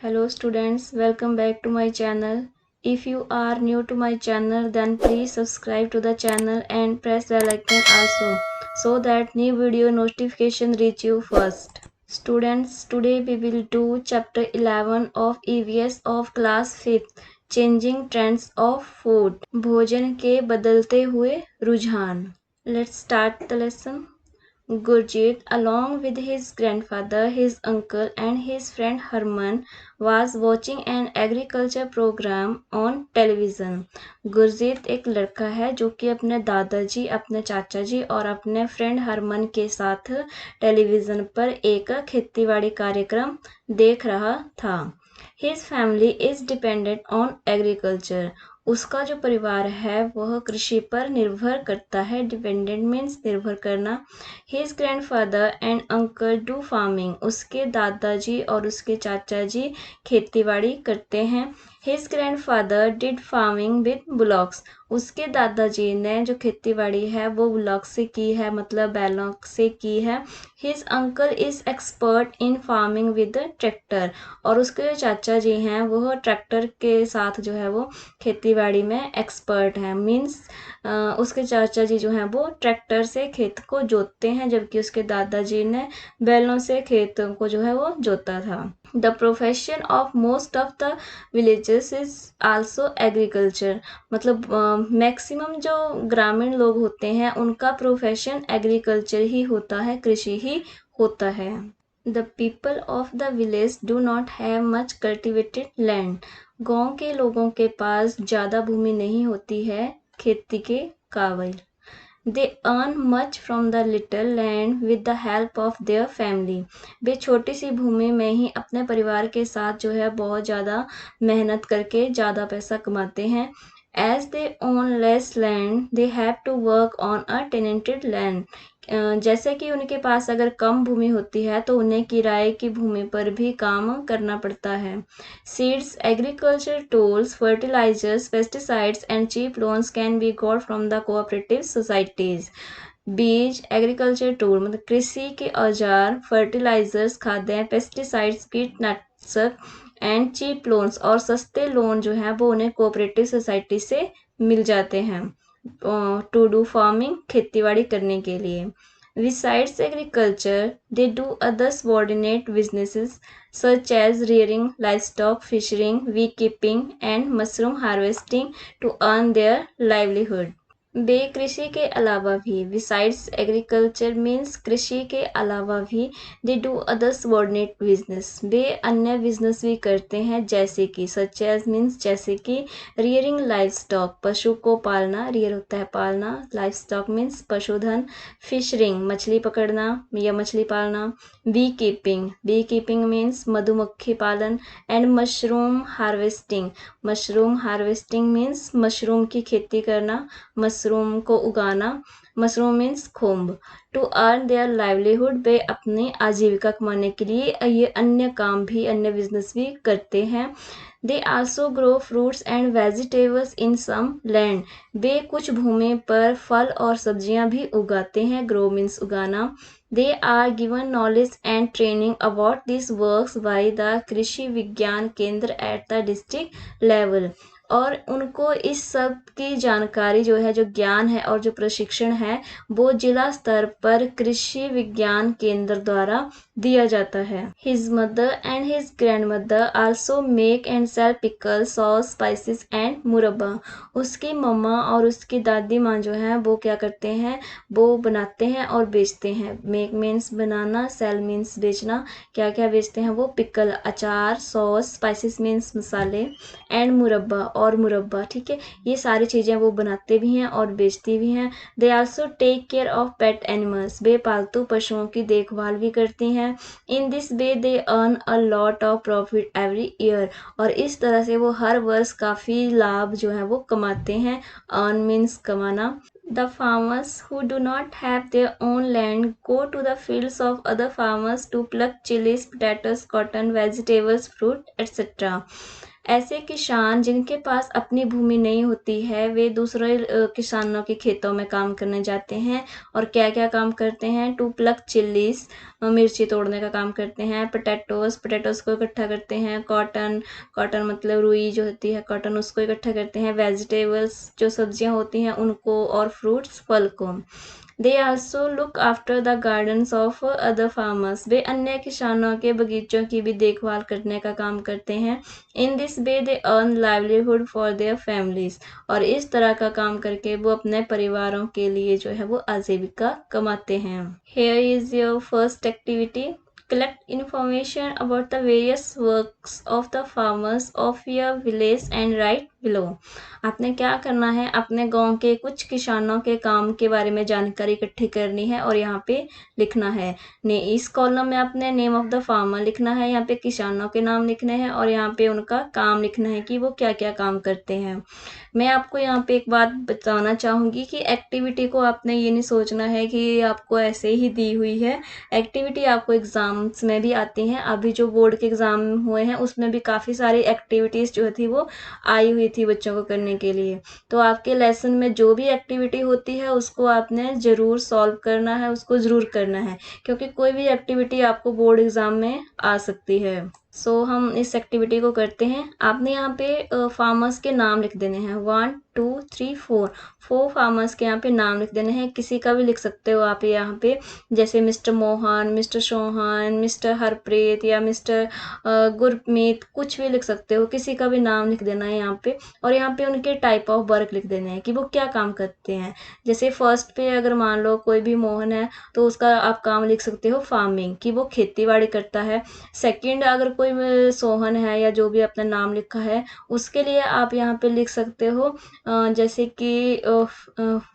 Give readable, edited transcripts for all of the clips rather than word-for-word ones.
Hello students, welcome back to my channel. If you are new to my channel, then please subscribe to the channel and press bell icon also so that new video notification reach you first. Students, today we will do chapter 11 of EVS of class 5th, Changing Trends of Food. भोजन के बदलते हुए रुझान. Let's start the lesson. Gurjit, along with his grandfather, his uncle, and his friend Herman, was watching an agriculture program on television. Gurjeet एक लड़का है जो कि अपने दादाजी, अपने चाचा जी और अपने फ्रेंड हरमन के साथ टेलीविज़न पर एक खेतीबाड़ी कार्यक्रम देख रहा था. His family is dependent on agriculture. उसका जो परिवार है वह कृषि पर निर्भर करता है. डिपेंडेंट मीन्स निर्भर करना. His grandfather and uncle do farming. उसके दादाजी और उसके चाचा जी खेतीबाड़ी करते हैं. His grandfather did farming with bullocks. उसके दादाजी ने जो खेतीबाड़ी है वो बुलॉक से की है, मतलब बैलों से की है. His uncle is expert in farming with tractor. और उसके जो चाचा जी हैं वह ट्रैक्टर के साथ जो है वो खेतीबाड़ी में एक्सपर्ट हैं. मीन्स उसके चाचा जी जो हैं वो ट्रैक्टर से खेत को जोतते हैं, जबकि उसके दादाजी ने बैलों से खेतों को जो है वो जोता था. The profession of most of the villages is also agriculture. मतलब मैक्सिमम जो ग्रामीण लोग होते हैं उनका प्रोफेशन एग्रीकल्चर ही होता है, कृषि ही होता है. The people of the village do not have much cultivated land. गांव के लोगों के पास ज़्यादा भूमि नहीं होती है खेती के काबिल. They earn much from the little land with the help of their family. वे छोटी सी भूमि में ही अपने परिवार के साथ जो है बहुत ज़्यादा मेहनत करके ज़्यादा पैसा कमाते हैं. As they own less land, they have to work on a tenanted land. जैसे कि उनके पास अगर कम भूमि होती है तो उन्हें किराए की भूमि पर भी काम करना पड़ता है. Seeds, agriculture tools, fertilizers, pesticides and cheap loans can be got from the cooperative societies. बीज, एग्रीकल्चर टूल मतलब कृषि के औजार, फर्टिलाइजर्स खाद्य, पेस्टिसाइड्स कीटनाशक एंड चीप लोन्स और सस्ते लोन जो हैं वो उन्हें कोऑपरेटिव सोसाइटी से मिल जाते हैं टू डू फार्मिंग, खेतीबाड़ी करने के लिए. Besides agriculture, they do other subordinate businesses such as rearing livestock, fishing, beekeeping, and mushroom harvesting to earn their livelihood. वे कृषि के अलावा भी, बिसाइड्स एग्रीकल्चर मीन्स कृषि के अलावा भी, they do other subordinate business, वे अन्य बिजनेस भी करते हैं जैसे कि सच एज मीन्स जैसे कि रियरिंग लाइव स्टॉक पशु को पालना, रियर होता है पालना, लाइव स्टॉक मीन्स पशुधन, फिशरिंग मछली पकड़ना या मछली पालना, बी कीपिंग मीन्स मधुमक्खी पालन, and mushroom harvesting means mushroom की खेती करना, मशरूम को उगाना. मशरूम मीन्स खोम्ब. टू अर्न देयर लाइवलीहुड, वे अपनी आजीविका कमाने के लिए ये अन्य काम भी, अन्य बिजनेस भी करते हैं. They also grow fruits and vegetables in some land, वे कुछ भूमि पर फल और सब्जियां भी उगाते हैं. ग्रो मीन्स उगाना. They are given knowledge and training about this works by the Krishi Vigyan केंद्र एट द डिस्ट्रिक्ट लेवल, और उनको इस सब की जानकारी जो है, जो ज्ञान है और जो प्रशिक्षण है वो जिला स्तर पर कृषि विज्ञान केंद्र द्वारा दिया जाता है. His mother and his grandmother also make and sell pickle, sauce, spices and murabba. उसकी मम्मा और उसकी दादी माँ जो है वो क्या करते हैं, वो बनाते हैं और बेचते हैं. मेक मीन्स बनाना, सेल मीन्स बेचना. क्या क्या बेचते हैं वो, पिकल अचार, सॉस, स्पाइसेस मीन्स मसाले, एंड मुरब्बा और मुरब्बा. ठीक है, ये सारी चीज़ें वो बनाते भी हैं और बेचती भी हैं. They also take care of pet animals, वे पालतू पशुओं की देखभाल भी करती हैं. In this way they earn a lot of profit every year, और इस तरह से वो हर वर्ष काफ़ी लाभ जो है वो कमाते हैं. अर्न मीन्स कमाना. The farmers who do not have their own land go to the fields of other farmers to pluck chilies, potatoes, cotton, vegetables, fruit, etc. ऐसे किसान जिनके पास अपनी भूमि नहीं होती है वे दूसरे किसानों के खेतों में काम करने जाते हैं और क्या क्या काम करते हैं, टू प्लक चिल्लीज, मिर्ची तोड़ने का काम करते हैं, पोटैटोज को इकट्ठा करते हैं, कॉटन मतलब रुई जो होती है कॉटन उसको इकट्ठा करते हैं, वेजिटेबल्स जो सब्जियां होती हैं उनको, और फ्रूट्स फल को। They also look after the gardens of other farmers, वे अन्य किसानों के बगीचों की भी देखभाल करने का काम करते हैं। In this way they earn livelihood for their families, और इस तरह का काम करके वो अपने परिवारों के लिए जो है वो आजीविका कमाते हैं। Here is your first activity. Collect information about the various works of the farmers of your village and write below. आपने क्या करना है, अपने गांव के कुछ किसानों के काम के बारे में जानकारी इकट्ठी करनी है और यहाँ पे लिखना है। ने इस कॉलम में अपने नेम ऑफ द फार्मर लिखना है, यहाँ पे किसानों के नाम लिखने हैं और यहाँ पे उनका काम लिखना है कि वो क्या क्या काम करते हैं। मैं आपको यहाँ पे एक बात बताना चाहूँगी कि एक्टिविटी को आपने ये नहीं सोचना है कि आपको ऐसे ही दी हुई है। एक्टिविटी आपको एग्ज़ाम्स में भी आती हैं। अभी जो बोर्ड के एग्ज़ाम हुए हैं उसमें भी काफ़ी सारी एक्टिविटीज़ जो थी वो आई हुई थी बच्चों को करने के लिए। तो आपके लेसन में जो भी एक्टिविटी होती है उसको आपने ज़रूर सॉल्व करना है, उसको ज़रूर करना है, क्योंकि कोई भी एक्टिविटी आपको बोर्ड एग्ज़ाम में आ सकती है। हम इस एक्टिविटी को करते हैं। आपने यहाँ पे फार्मर्स के नाम लिख देने हैं, 1 2 3 4 फार्मर्स के यहाँ पे नाम लिख देने हैं। किसी का भी लिख सकते हो आप यहाँ पे, जैसे mister Mohan, mister Sohan, mister Harpreet या मिस्टर गुरमीत, कुछ भी लिख सकते हो, किसी का भी नाम लिख देना है यहाँ पे। और यहाँ पे उनके टाइप ऑफ वर्क लिख देने हैं कि वो क्या काम करते हैं। जैसे फर्स्ट पे अगर मान लो कोई भी मोहन है तो उसका आप काम लिख सकते हो फार्मिंग, कि वो खेती बाड़ी करता है। सेकंड अगर कोई सोहन है या जो भी अपना नाम लिखा है उसके लिए आप यहाँ पे लिख सकते हो जैसे कि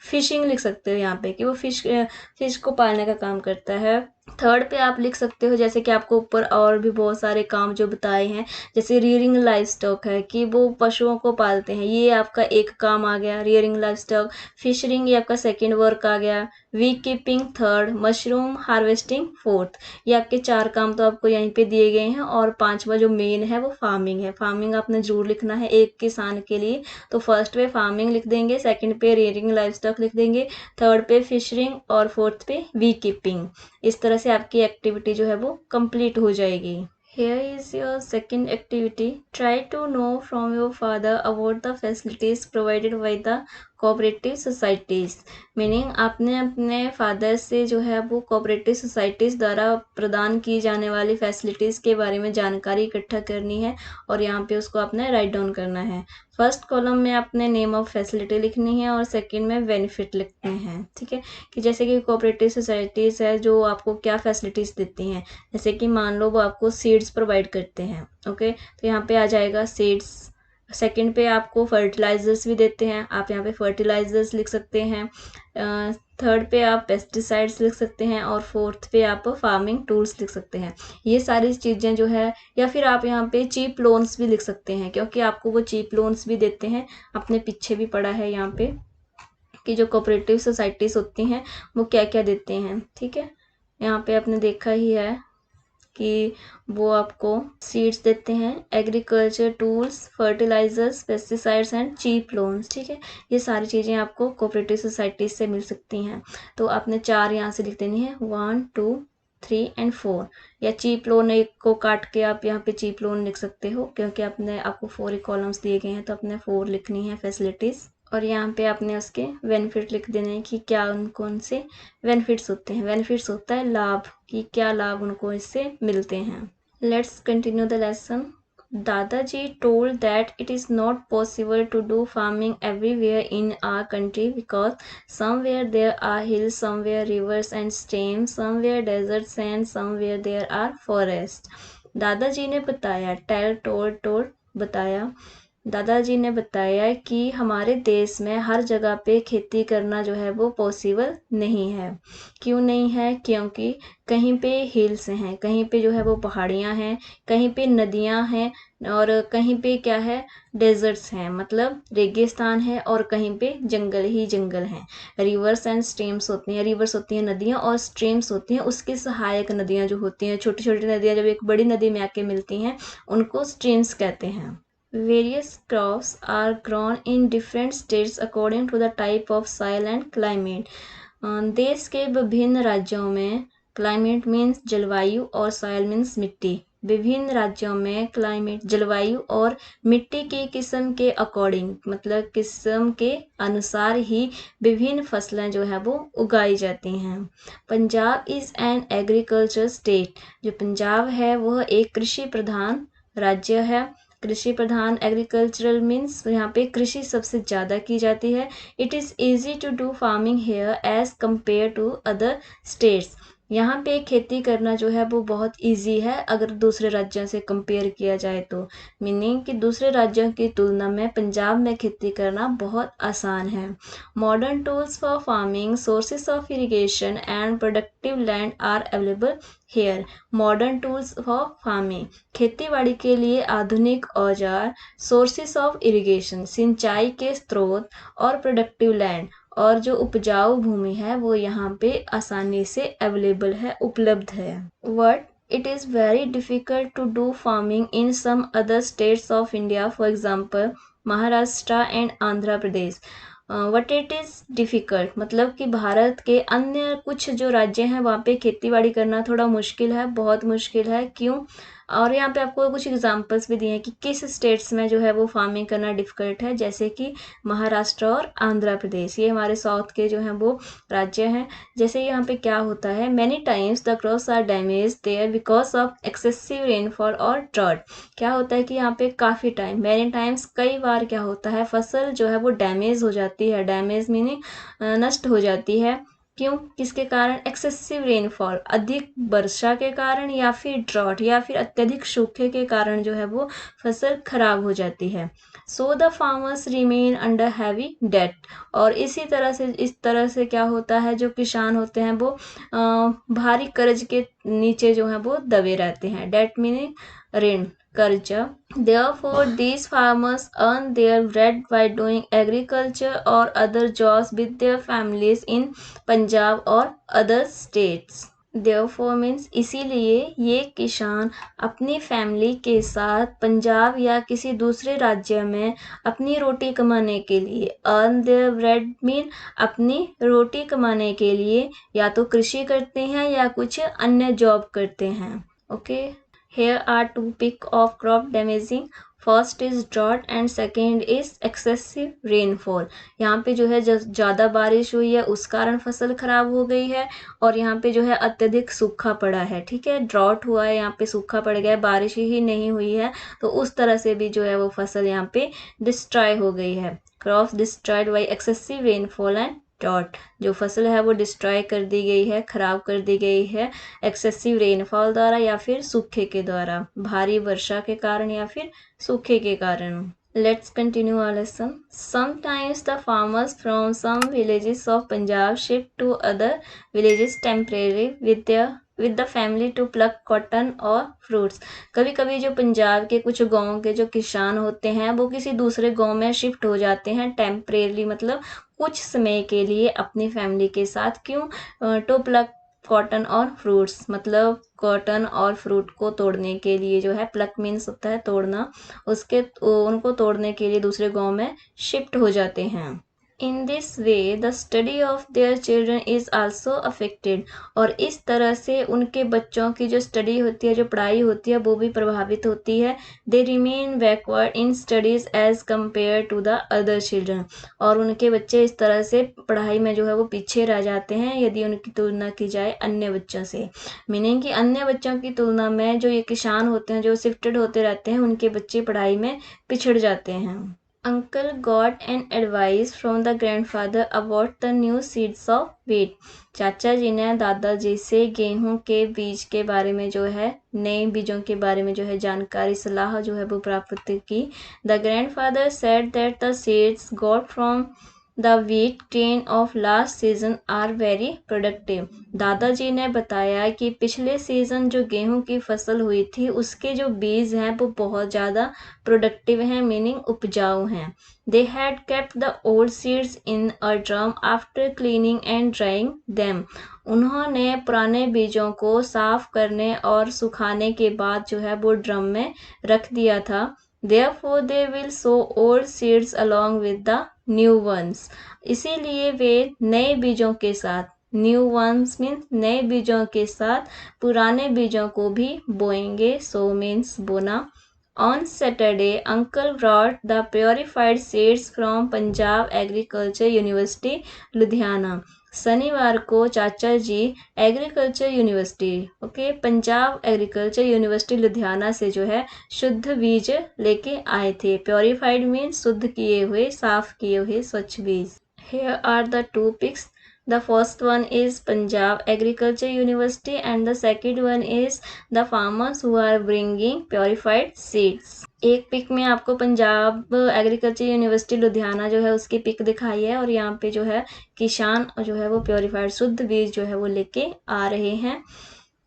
फिशिंग लिख सकते हो यहाँ पे, कि वो फिश को पालने का काम करता है। थर्ड पे आप लिख सकते हो जैसे कि आपको ऊपर और भी बहुत सारे काम जो बताए हैं, जैसे रियरिंग लाइव स्टॉक है कि वो पशुओं को पालते हैं, ये आपका एक काम आ गया रियरिंग लाइव स्टॉक। फिशरिंग ये आपका सेकेंड वर्क आ गया, beekeeping third, mushroom harvesting fourth. ये आपके 4 काम तो आपको यहीं पे दिए गए हैं। और 5वां जो मेन है वो फार्मिंग है। फार्मिंग आपने जरूर लिखना है एक किसान के लिए। तो फर्स्ट पे फार्मिंग लिख देंगे, सेकंड पे रियरिंग लाइव स्टॉक लिख देंगे, थर्ड पे फिशरिंग और फोर्थ पे वी कीपिंग। इस तरह से आपकी एक्टिविटी जो है वो कंप्लीट हो जाएगी। Here is your second activity. Try to know from your father about the facilities provided by the cooperative societies. Meaning आपने अपने फादर से जो है वो कोऑपरेटिव सोसाइटीज़ द्वारा प्रदान की जाने वाली फैसिलिटीज़ के बारे में जानकारी इकट्ठा करनी है और यहाँ पे उसको आपने राइट डाउन करना है। फर्स्ट कॉलम में आपने नेम ऑफ फैसिलिटी लिखनी है और सेकंड में बेनिफिट लिखने हैं। ठीक है, कि जैसे कि कोऑपरेटिव सोसाइटीज़ है जो आपको क्या फैसिलिटीज़ देती हैं, जैसे कि मान लो वो आपको सीड्स प्रोवाइड करते हैं। ओके, तो यहाँ पे आ जाएगा सीड्स। सेकंड पे आपको फर्टिलाइजर्स भी देते हैं, आप यहाँ पे फर्टिलाइजर्स लिख सकते हैं। थर्ड पे आप पेस्टिसाइड्स लिख सकते हैं और फोर्थ पे आप फार्मिंग टूल्स लिख सकते हैं। ये सारी चीज़ें जो है, या फिर आप यहाँ पे चीप लोन्स भी लिख सकते हैं, क्योंकि आपको वो चीप लोन्स भी देते हैं। अपने पीछे भी पड़ा है यहाँ पे कि जो कोऑपरेटिव सोसाइटीज़ होती हैं वो क्या क्या देते हैं। ठीक है, यहाँ पे आपने देखा ही है कि वो आपको सीड्स देते हैं, agriculture tools, fertilizers, pesticides and cheap loans. ठीक है, ये सारी चीज़ें आपको कोऑपरेटिव सोसाइटीज से मिल सकती हैं। तो आपने 4 यहाँ से लिख देनी है, 1 2 3 एंड 4। या चीप लोन एक को काट के आप यहाँ पे चीप लोन लिख सकते हो, क्योंकि आपको 4 ही कॉलम्स दिए गए हैं तो आपने 4 लिखनी है फैसिलिटीज़। और यहाँ पे आपने उसके बेनिफिट लिख देने हैं कि क्या कौन से बेनिफिट्स होते हैं। बेनिफिट्स होता है लाभ, कि क्या लाभ उनको इससे मिलते हैं। Let's continue the lesson. दादाजी told that it is not possible to do farming everywhere in our country because somewhere there are hills, somewhere rivers and streams, somewhere deserts and somewhere there are forests. दादाजी ने बताया, told बताया, दादाजी ने बताया कि हमारे देश में हर जगह पे खेती करना जो है वो पॉसिबल नहीं है। क्यों नहीं है? क्योंकि कहीं पे हिल्स हैं, कहीं पे जो है वो पहाड़ियाँ हैं, कहीं पे नदियाँ हैं और कहीं पे क्या है, डेजर्ट्स हैं, मतलब रेगिस्तान है, और कहीं पे जंगल ही जंगल हैं। रिवर्स एंड स्ट्रीम्स होती हैं, रिवर्स होती हैं नदियाँ, और स्ट्रीम्स होती हैं उसकी सहायक नदियाँ जो होती हैं। छोटी छोटी नदियाँ जब एक बड़ी नदी में आके मिलती हैं उनको स्ट्रीम्स कहते हैं। Various crops are grown in different states according to the type of soil and climate. देश के विभिन्न राज्यों में क्लाइमेट मीन्स जलवायु और सॉइल मीन्स मिट्टी। विभिन्न राज्यों में क्लाइमेट जलवायु और मिट्टी की किस्म के अकॉर्डिंग मतलब किस्म के अनुसार ही विभिन्न फसलें जो है वो उगाई जाती हैं। Punjab is an agriculture state. जो पंजाब है वह एक कृषि प्रधान राज्य है। कृषि प्रधान एग्रीकल्चरल मीन्स यहाँ पे कृषि सबसे ज़्यादा की जाती है। It is easy to do farming here as compare to other states. यहाँ पे खेती करना जो है वो बहुत इजी है अगर दूसरे राज्यों से कंपेयर किया जाए तो। मीनिंग कि दूसरे राज्यों की तुलना में पंजाब में खेती करना बहुत आसान है। Modern tools for farming, sources of irrigation and productive land are available here. Modern tools for farming, खेतीबाड़ी के लिए आधुनिक औजार, सोर्सेस ऑफ इरिगेशन सिंचाई के स्रोत और प्रोडक्टिव लैंड और जो उपजाऊ भूमि है वो यहाँ पे आसानी से अवेलेबल है, उपलब्ध है। What it is very difficult to do farming in some other states of India, for example Maharashtra and Andhra Pradesh. What it is difficult मतलब कि भारत के अन्य कुछ जो राज्य हैं वहाँ पे खेतीबाड़ी करना थोड़ा मुश्किल है, बहुत मुश्किल है। क्यों? और यहाँ पे आपको कुछ एग्जांपल्स भी दिए हैं कि किस स्टेट्स में जो है वो फार्मिंग करना डिफ़िकल्ट है, जैसे कि महाराष्ट्र और आंध्र प्रदेश। ये हमारे साउथ के जो हैं वो राज्य हैं। जैसे यहाँ पे क्या होता है, many times the crops are damage there because of excessive rainfall और ड्रॉट। क्या होता है कि यहाँ पे काफ़ी टाइम, मैनी टाइम्स कई बार क्या होता है, फसल जो है वो डैमेज हो जाती है। डैमेज मीनिंग नष्ट हो जाती है। क्यों? किसके कारण? एक्सेसिव रेनफॉल, अधिक वर्षा के कारण, या फिर ड्रॉट या फिर अत्यधिक सूखे के कारण जो है वो फसल खराब हो जाती है। So the farmers remain under heavy debt. और इस तरह से क्या होता है, जो किसान होते हैं वो भारी कर्ज के नीचे जो है वो दबे रहते हैं। डेट मीनिंग ऋण, कर्ज। Therefore, these farmers earn their bread by doing agriculture or other jobs with their families in Punjab or other states. Therefore means इसीलिए ये किसान अपनी फैमिली के साथ पंजाब या किसी दूसरे राज्य में अपनी रोटी कमाने के लिए, earn their bread mean अपनी रोटी कमाने के लिए या तो कृषि करते हैं या कुछ अन्य जॉब करते हैं। Okay, here are two pick of crop damaging. First is drought and second is excessive rainfall. यहाँ पे जो है ज़्यादा बारिश हुई है उस कारण फसल खराब हो गई है, और यहाँ पे जो है अत्यधिक सूखा पड़ा है। ठीक है, ड्रॉट हुआ है, यहाँ पे सूखा पड़ गया है, बारिश ही नहीं हुई है, तो उस तरह से भी जो है वो फसल यहाँ पे डिस्ट्रॉय हो गई है। Crops destroyed by excessive rainfall and drought. जो फसल है वो डिस्ट्रॉय कर दी गई है, खराब कर दी गई है एक्सेसिव रेनफॉल द्वारा या फिर सूखे के द्वारा, भारी वर्षा के कारण या फिर सूखे के कारण। Let's continue our lesson. Sometimes the farmers from some villages of Punjab shift to other villages temporarily with the family to pluck cotton or fruits. कभी कभी जो पंजाब के कुछ गाँव के जो किसान होते हैं वो किसी दूसरे गाँव में शिफ्ट हो जाते हैं टेम्परेरली मतलब कुछ समय के लिए अपनी फैमिली के साथ। क्यों? टू प्लक कॉटन और फ्रूट्स मतलब कॉटन और फ्रूट को तोड़ने के लिए जो है, प्लक मीन्स होता है तोड़ना, उनको तोड़ने के लिए दूसरे गांव में शिफ्ट हो जाते हैं। In this way the study of their children is also affected. और इस तरह से उनके बच्चों की जो स्टडी होती है, जो पढ़ाई होती है, वो भी प्रभावित होती है। They remain backward in studies as compare to the other children. और उनके बच्चे इस तरह से पढ़ाई में जो है वो पीछे रह जाते हैं यदि उनकी तुलना की जाए अन्य बच्चों से। मीनिंग कि अन्य बच्चों की तुलना में जो ये किसान होते हैं, जो शिफ्टेड होते रहते हैं, उनके बच्चे पढ़ाई में पिछड़ जाते हैं। Uncle got an advice from the grandfather about the new seeds of wheat. चाचा जी ने दादाजी से गेहूं के बीज के बारे में जो है, नए बीजों के बारे में जो है जानकारी, सलाह जो है वो प्राप्त की। The grandfather said that the seeds got from the wheat grain of last season are very productive. दादाजी ने बताया कि पिछले सीजन जो गेहूं की फसल हुई थी उसके जो बीज हैं वो बहुत ज़्यादा प्रोडक्टिव हैं, मीनिंग उपजाऊ हैं। They had kept the old seeds in a drum after cleaning and drawing them. उन्होंने पुराने बीजों को साफ करने और सुखाने के बाद जो है वो ड्रम में रख दिया था। Therefore they will sow old seeds along with the new ones. इसीलिए वे नए बीजों के साथ, न्यू वंस मीन्स नए बीजों के साथ पुराने बीजों को भी बोएंगे. सो मीन्स बोना. On Saturday, Uncle brought the purified seeds from Punjab Agriculture University, Ludhiana. शनिवार को चाचा जी agriculture university Punjab agriculture university Ludhiana से जो है शुद्ध बीज लेके आए थे. प्योरीफाइड मीन्स शुद्ध किए हुए, साफ किए हुए स्वच्छ बीज. Here are the two pics. The first one is Punjab Agriculture University and the second one is the farmers who are bringing purified seeds. एक पिक में आपको पंजाब एग्रीकल्चर यूनिवर्सिटी लुधियाना जो है उसकी पिक दिखाई है और यहाँ पे जो है किसान जो है वो प्योरीफाइड शुद्ध बीज जो है वो लेके आ रहे हैं.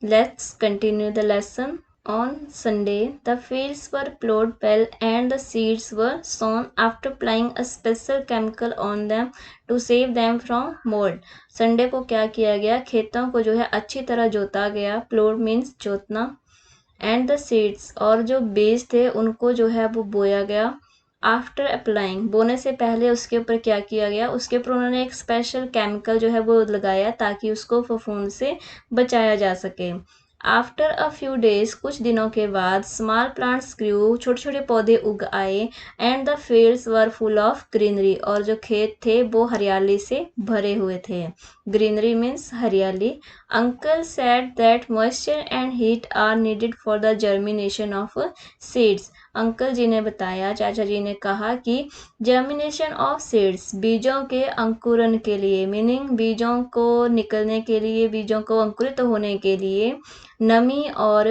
Let's continue the lesson. On Sunday, the fields were plowed well and the seeds were sown after applying a special chemical on them to save them from mold. Sunday को क्या किया गया, खेतों को जो है अच्छी तरह जोता गया. प्लोड मीन्स जोतना. एंड द सीड्स और जो बीज थे उनको जो है वो बोया गया. आफ्टर अप्लाइंग बोने से पहले उसके ऊपर क्या किया गया, उसके ऊपर उन्होंने एक स्पेशल केमिकल जो है वो लगाया ताकि उसको फफूंद से बचाया जा सके. आफ्टर अ फ्यू डेज कुछ दिनों के बाद स्मॉल प्लांट्स ग्रू छोटे छोटे पौधे उग आए. And the fields were full of greenery और जो खेत थे वो हरियाली से भरे हुए थे. ग्रीनरी मीन्स हरियाली. Uncle said that moisture and heat are needed for the germination of seeds. Uncle जी ने बताया, चाचा जी ने कहा कि जर्मिनेशन ऑफ सीड्स बीजों के अंकुरन के लिए, मीनिंग बीजों को निकलने के लिए, बीजों को अंकुरित होने के लिए नमी और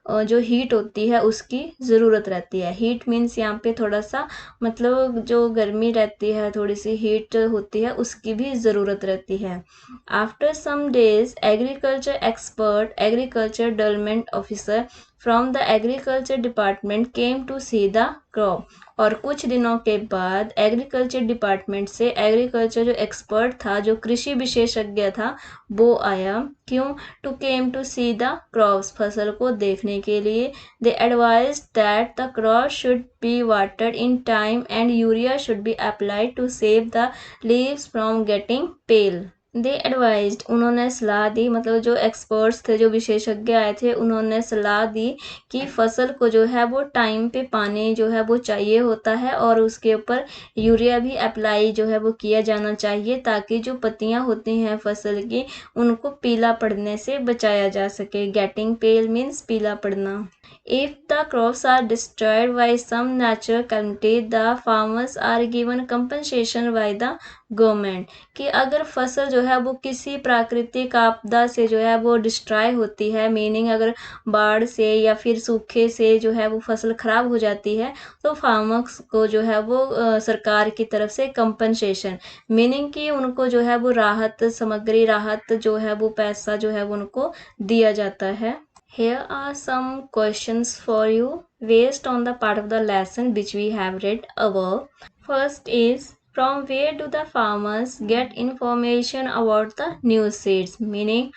जो हीट होती है उसकी ज़रूरत रहती है. हीट मीन्स यहाँ पे थोड़ा सा मतलब जो गर्मी रहती है, थोड़ी सी हीट होती है, उसकी भी ज़रूरत रहती है. After some days agriculture expert, agriculture development officer from the agriculture department came to see the crop. और कुछ दिनों के बाद एग्रीकल्चर डिपार्टमेंट से एग्रीकल्चर जो एक्सपर्ट था, जो कृषि विशेषज्ञ था, वो आया. क्यों? To came to see the crops, फसल को देखने के लिए. They advise that the crop should be watered in time and urea should be applied to save the leaves from getting pale. They advised उन्होंने सलाह दी, मतलब जो एक्सपर्ट्स थे, जो विशेषज्ञ आए थे, उन्होंने सलाह दी कि फसल को जो है वो टाइम पे पानी जो है वो चाहिए होता है और उसके ऊपर यूरिया भी अप्लाई जो है वो किया जाना चाहिए ताकि जो पत्तियां होती हैं फसल की उनको पीला पड़ने से बचाया जा सके. गेटिंग पेल मीन्स पीला पड़ना. If the crops are destroyed by some natural calamity, the farmers are given compensation by the government. कि अगर फसल जो है वो किसी प्राकृतिक आपदा से जो है वो डिस्ट्रॉय होती है, मीनिंग अगर बाढ़ से या फिर सूखे से जो है वो फसल खराब हो जाती है, तो फार्मर्स को जो है वो सरकार की तरफ से कंपनसेशन, मीनिंग कि उनको जो है वो राहत सामग्री, राहत जो है वो पैसा जो है वो उनको दिया जाता है. Here are some questions for you based on the part of the lesson which we have read above. First is, from where do the farmers get information about the new seeds? Meaning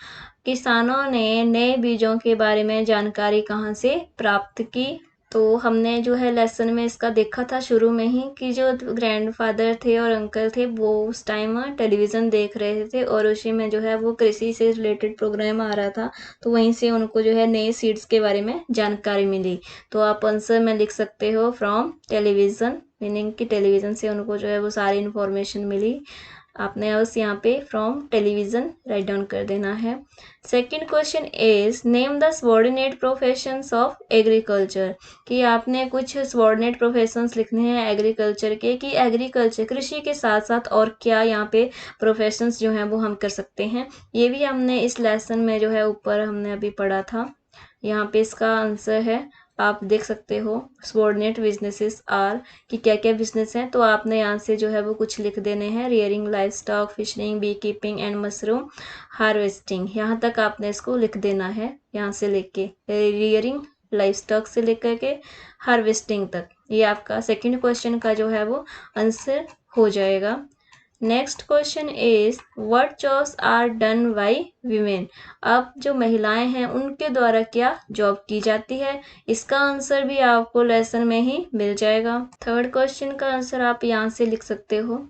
किसानों ने नए बीजों के बारे में जानकारी कहाँ से प्राप्त की? तो हमने जो है लेसन में इसका देखा था शुरू में ही कि जो ग्रैंडफादर थे और अंकल थे वो उस टाइम टेलीविज़न देख रहे थे और उसी में जो है वो कृषि से रिलेटेड प्रोग्राम आ रहा था, तो वहीं से उनको जो है नए सीड्स के बारे में जानकारी मिली. तो आप आंसर में लिख सकते हो फ्रॉम टेलीविज़न, मीनिंग कि टेलीविज़न से उनको जो है वो सारी इन्फॉर्मेशन मिली. आपने बस यहाँ पे फ्रॉम टेलीविज़न राइट डाउन कर देना है. Second question is, name the subordinate professions of agriculture. कि आपने कुछ सबऑर्डिनेट प्रोफेशंस लिखने हैं एग्रीकल्चर के, कि एग्रीकल्चर कृषि के साथ साथ और क्या यहाँ पे प्रोफेशंस जो हैं वो हम कर सकते हैं. ये भी हमने इस लेसन में जो है ऊपर हमने अभी पढ़ा था. यहाँ पे इसका आंसर है, आप देख सकते हो. सबऑर्डिनेट बिजनेसेस आर, कि क्या क्या बिजनेस हैं, तो आपने यहाँ से जो है वो कुछ लिख देने हैं. Rearing life stock, fishing, bee keeping and mushroom harvesting. यहाँ तक आपने इसको लिख देना है, यहाँ से लेके रियरिंग लाइफ स्टॉक से लेकर के हार्वेस्टिंग तक. ये आपका सेकंड क्वेश्चन का जो है वो आंसर हो जाएगा. Next question is what jobs are done by women. अब जो महिलाएं हैं उनके द्वारा क्या जॉब की जाती है, इसका आंसर भी आपको लेसन में ही मिल जाएगा। थर्ड क्वेश्चन का आंसर आप यहाँ से लिख सकते हो,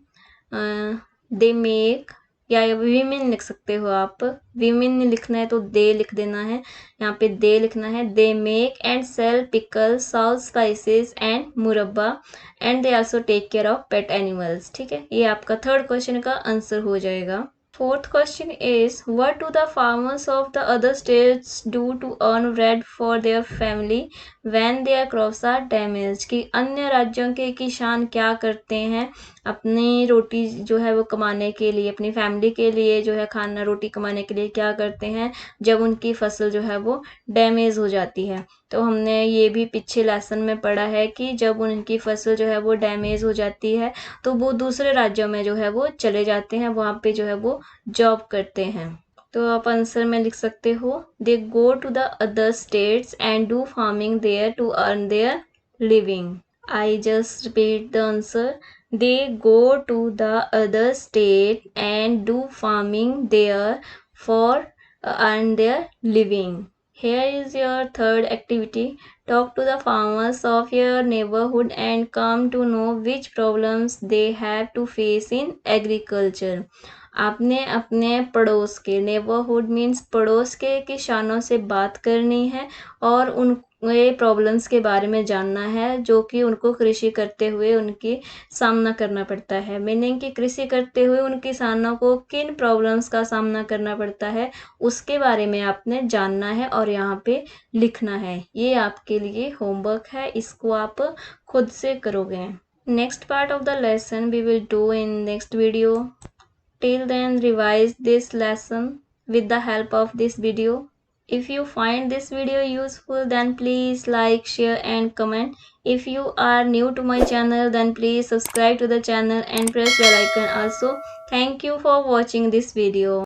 दे मेक, या वीमेन लिख सकते हो आप। वीमेन लिखना है तो दे लिख देना है, यहाँ पे दे लिखना है। They make and sell pickle, salt, spices and murabba and they also take care of pet animals. ठीक है, ये आपका थर्ड क्वेश्चन का आंसर हो जाएगा। Fourth question is what do the farmers of the other states do to earn bread for their family when their crops are damaged। कि अन्य राज्यों के किसान क्या करते हैं अपनी रोटी जो है वो कमाने के लिए, अपनी फैमिली के लिए जो है खाना रोटी कमाने के लिए क्या करते हैं जब उनकी फसल जो है वो डैमेज हो जाती है। तो हमने ये भी पीछे लेसन में पढ़ा है कि जब उनकी फसल जो है वो डैमेज हो जाती है तो वो दूसरे राज्यों में जो है वो चले जाते हैं, वहाँ पे जो है वो जॉब करते हैं। तो आप आंसर में लिख सकते हो they go to the other states and do farming there to earn their living. I just repeat the answer, they go to the other state and do farming there for earn their living. Here is your third activity. Talk to the farmers of your neighborhood and come to know which problems they have to face in agriculture. आपने अपने पड़ोस के, neighbourhood means पड़ोस के किसानों से बात करनी है और उन प्रॉब्लम्स के बारे में जानना है जो कि उनको कृषि करते हुए उनकी सामना करना पड़ता है। मीनिंग कि कृषि करते हुए उन किसानों को किन प्रॉब्लम्स का सामना करना पड़ता है उसके बारे में आपने जानना है और यहाँ पे लिखना है। ये आपके लिए होमवर्क है, इसको आप खुद से करोगे। Next part of the lesson we will do in next video. Till then, revise this lesson with the help of this video. If you find this video useful, then please like, share and comment. If you are new to my channel, then please subscribe to the channel and press bell icon also. Thank you for watching this video.